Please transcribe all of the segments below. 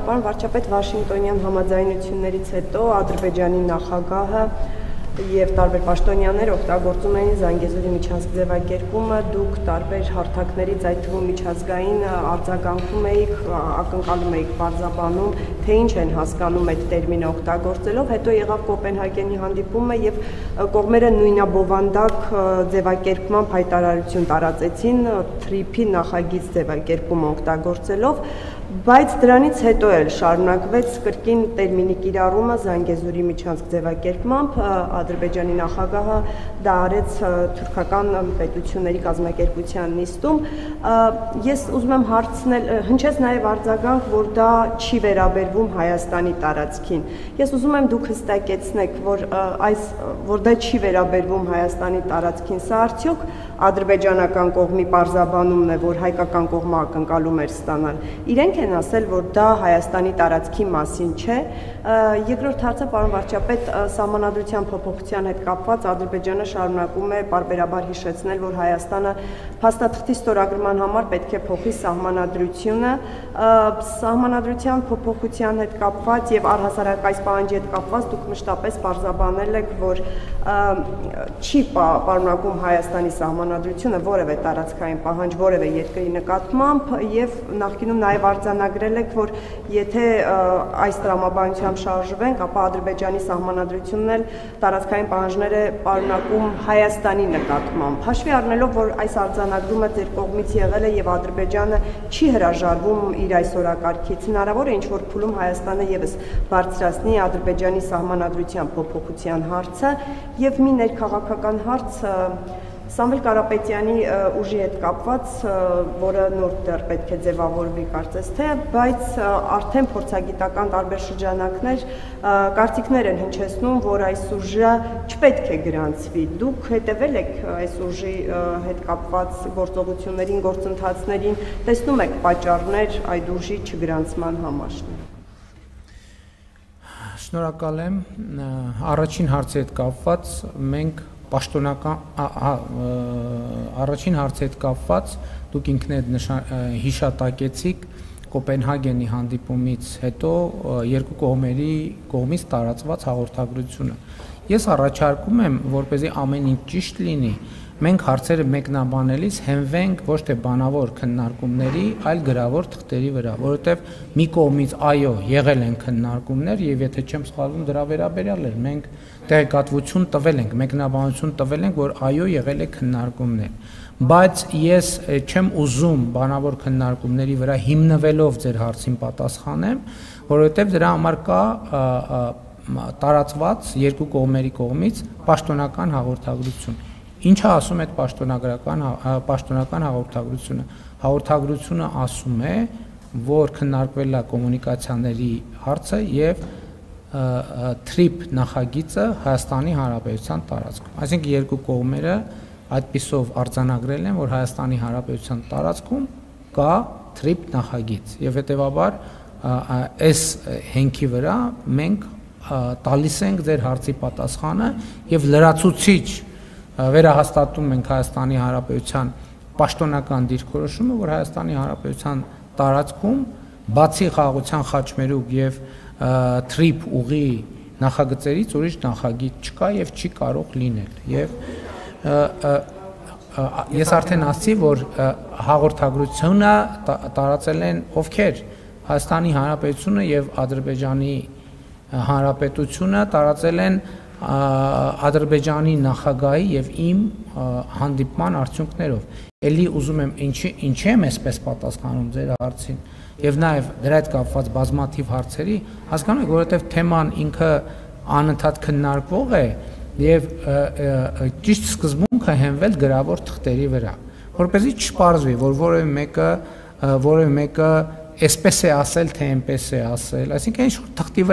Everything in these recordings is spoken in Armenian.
Պարոն վարչապետ, Վաշինգտոնյան համաձայնություններից հետո Ադրբեջանի նախագահը եւ տարբեր պաշտոնյաներ օգտագործում էին Զանգեզուրի միջանցք ձևակերպումը, դուք տարբեր հարթակներից, այդ թվում միջազգային արձագանքում եք, ակնկալում եք բարձրաբանում, թե ինչ են հասկանում այդ տերմինը օգտագործելով, հետո եղավ Կոպենհագենի հանդիպումը եւ կողմերը նույնաբովանդակ ձևակերպման հայտարարություն տարածեցին թրիփի նախագիծ ձևակերպումը օգտագործելով, բայց դրանից հետո էլ շարունակվեց կրկին տերմինի կիրառումը Զանգեզուրի միջանցք ձևակերպմամբ, Ադրբեջանի նախագահը դա արեց թուրքական պետությունների կազմակերպության նիստում, ես ուզում եմ հարցնել, հնչեց նաև արձագանք, որ դա չի վերաբերվում Հայաստանի տարածքին, ես ուզում եմ դուք հստակեցնեք, որ դա չի վերաբերվում Հայաստանի տարածքին, սա արդյոք ադրբեջանական կողմի պարզաբանումն է, որ հայկական կողմը ակնկալում էր ստանալ, իրենք են ասել, որ դա Հայաստանի տարածքի մասին չէ, երկրորդ հարցը, պարոն վարչապետ, սահմանադրության փոփոխության հետ կապված Ադրբեջանը շարունակում է պարբերաբար հիշեցնել, որ Հայաստանը փաստաթղթի ստորագրման համար պետք է փոխի սահմանադրությունը, սահմանադրության փոփոխության հետ կապված եւ առհասարակ այս պահանջի հետ կապված դուք մշտապես պարզաբանել եք, որ չի պարունակում Հայաստանի սահմանադրությունը որևէ տարածքային պահանջ որևէ երկրի նկատմամբ եւ նախկինում նաեւ արձանագրել եք, որ եթե այս տրամաբանությամբ շարժվենք, ապա Ադրբեջանի սահմանադրությունն էլ տարածքային պահանջներ է պարունակում Հայաստանի նկատմամբ։ Հաշվի առնելով, որ այս արձանագրումը ձեր կողմից եղել է եւ Ադրբեջանը չի հրաժարվում իր այս օրակարգից, հնարավոր է ինչ-որ փուլում Հայաստանը եւս բարձրացնի Ադրբեջանի սահմանադրության փոփոխության հարցը եւ մի ներքաղաքական հարց Սամվել Կարապետյանի ուժի հետ կապված, որը նոր դեռ պետք է ձևավորվի կարծես թե, բայց արդեն փորձագիտական տարբեր շրջանակներ կարծիքներ են հնչեցնում, որ այս ուժը չպետք է գրանցվի։ Դուք հետևել եք այս ուժի հետ կապված գործողություններին, գործընթացներին, տեսնում եք պատճառներ այդ ուժի չգրանցման համար։ Շնորհակալ եմ, առաջին հարցի հետ կապված մենք առաջին հարցի հետ կապված դուք ինքներդ հիշատակեցիք Կոպենհագենի հանդիպումից հետո երկու կողմերի կողմից տարածված հաղորդագրությունը։ Ես առաջարկում եմ, որպեսզի ամեն ինչ ճիշտ լինի, մենք հարցերը մեկնաբանելիս հենվենք ոչ թե բանավոր քննարկումների, այլ գրավոր թղթերի վրա, որովհետև մի կողմից այո, եղել են քննարկումներ եւ եթե չեմ սխալվում դրա վերաբերյալ էր, մենք տեղեկատվություն տվել ենք, մեկնաբանություն տվել ենք, որ այո, եղել է քննարկումներ, բայց ես չեմ ուզում բանավոր քննարկումների վրա հիմնվելով ձեր հարցին պատասխանեմ, որովհետև դրա համար կա տարածված երկու կողմերի կողմից պաշտոնական հաղորդագրություն։ Ինչը ասում է պաշտոնական հաղորդագրությունը։ Հաղորդագրությունը ասում է, որ քննարկվել է կոմունիկացիաների հարցը եւ թրիփ նախագիծը Հայաստանի Հանրապետության տարածքում։ Այսինքն երկու կողմերը այդպիսով արձանագրել են, որ Հայաստանի Հանրապետության տարածքում կա թրիփ նախագիծ եւ հետեւաբար այս հենքի վրա մենք տալիս ենք ձեր հարցի պատասխանը եւ լրացուցիչ վերահաստատում ենք Հայաստանի Հանրապետության պաշտոնական դիրքորոշումը, որ Հայաստանի Հանրապետության տարածքում բացի խաղաղության խաչմերուկ եւ թրիփ ուղի նախագծերից ուրիշ նախագիծ չկա եւ չի կարող լինել։ Եվ ես արդեն ասացի, որ հաղորդագրությունը տարածել են ովքեր Հայաստանի Հանրապետությունը եւ Ադրբեջանի Հանրապետությունը տարածել են Ադրբեջանի նախագահի եւ իմ հանդիպման արդյունքներով։ Էլի ուզում եմ ինչի եմ այսպես պատասխանում ձեր հարցին եւ նաեւ դրա հետ կապված բազմաթիվ հարցերի, հասկանում եք, որովհետեւ թեման ինքը անընդհատ քննարկվող է եւ ճիշտ սկզբունքը հենվել գրավոր թղթերի վրա, որպեսզի չպարզվի, որ որևէ մեկը այսպես է ասել, թե այնպես է ասել, այսինքն ինչ որ թղթի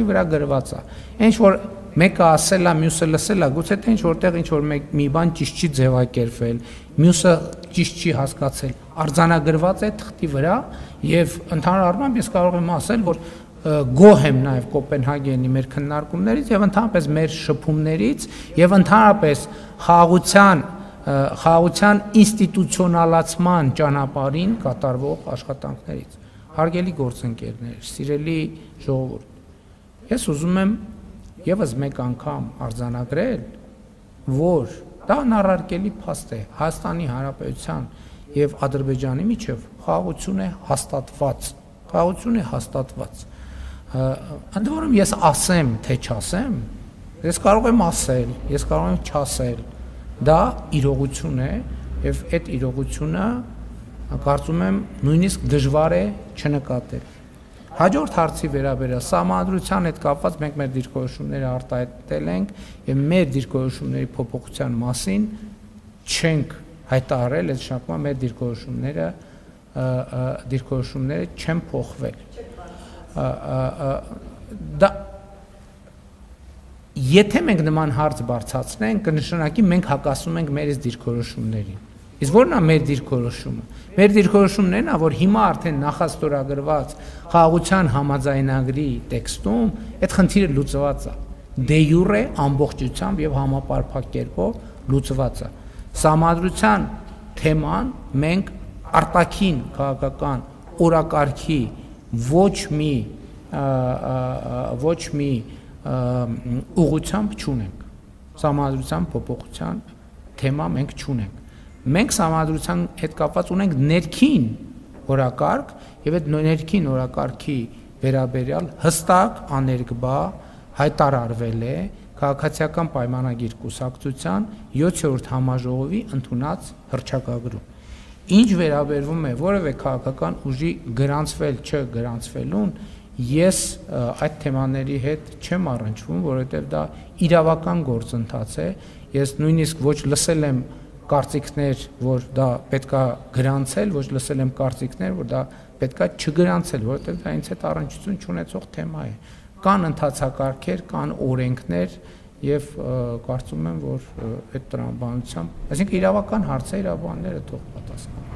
վրա գրված է, ինչ որ մեկը ասել է, մյուսը լսել է, գուցե թե ինչ որտեղ ինչ որ մի բան ճիշտ չի ձևակերպվել, մյուսը ճիշտ չի հասկացել, արձանագրված է թղթի վրա եւ ընդհանուր առմամբ ես կարող եմ ասել, որ գոհ եմ նաեւ Կոպենհագենի մեր քննարկումներից եւ ընդհանրապես մեր շփումներից եւ ընդհանրապես խաղաղության ինստիտուցիոնալացման ճանապարհին կատարվող աշխատանքներից։ հարգելի գործընկերներ, սիրելի ժողովուրդ, ես ուզում եմ եւս մեկ անգամ արձանագրել, որ դա անառարկելի փաստ է Հայաստանի Հանրապետության եւ Ադրբեջանի միջև խաղաղություն է հաստատված։ Ընդ որում ես ասեմ, թե չասեմ, ես կարող եմ ասել, ես կարող եմ չասել, դա իրողություն է եւ այդ իրողությունը կարծում եմ նույնիսկ դժվար է չնկատել։ Հաջորդ հարցի վերաբերյալ սահմանադրության հետ կապված մենք մեր դիրքորոշումները արտահայտել ենք եւ մեր դիրքորոշումների փոփոխության մասին չենք հայտարարել, այդ շարքում մեր դիրքորոշումները չեն փոխվել։ Դա եթե մենք նման հարց բարձրացնենք, կնշանակի մենք հակասում ենք մեր դիրքորոշումներին։ Իսկ ո՞րն է մեր դիրքորոշումը։ Մեր դիրքորոշումն է, որ հիմա արդեն նախաստորագրված խաղաղության համաձայնագրի տեքստում այդ խնդիրը լուծված է։ Դե յուրե ամբողջությամբ եւ համապարփակ կերպով լուծված է։ Սահմանադրության թեման մենք արտաքին քաղաքական օրակարգի ոչ մի ուղղությամբ չունենք։ Սահմանադրության փոփոխության թեմա մենք չունենք։ Մենք սահմանադրության հետ կապված ունենք ներքին օրակարգ եւ այդ ներքին օրակարգի վերաբերյալ հստակ աներկբա հայտարարվել է քաղաքացիական պայմանագիր կուսակցության 7-րդ համաժողովի ընդունած հռչակագրում։ Ինչ վերաբերվում է որևէ քաղաքական ուժի գրանցվել չգրանցվելուն, ես այդ թեմաների հետ չեմ առնչվում, որովհետև դա իրավական գործընթաց է։ Ես նույնիսկ ոչ լսել եմ կարծիքներ, որ դա պետքա գրանցել, ոչ լսել եմ կարծիքներ, որ դա պետքա չգրանցել, որովհետև դա ինձ հետ առնչություն չունեցող թեմա է։ Կան ընթացակարգեր, կան օրենքներ եւ կարծում եմ, որ այդ տրամաբանությամբ, այսինքն իրավական հարցը իրավաբանները թող պատասխանեն։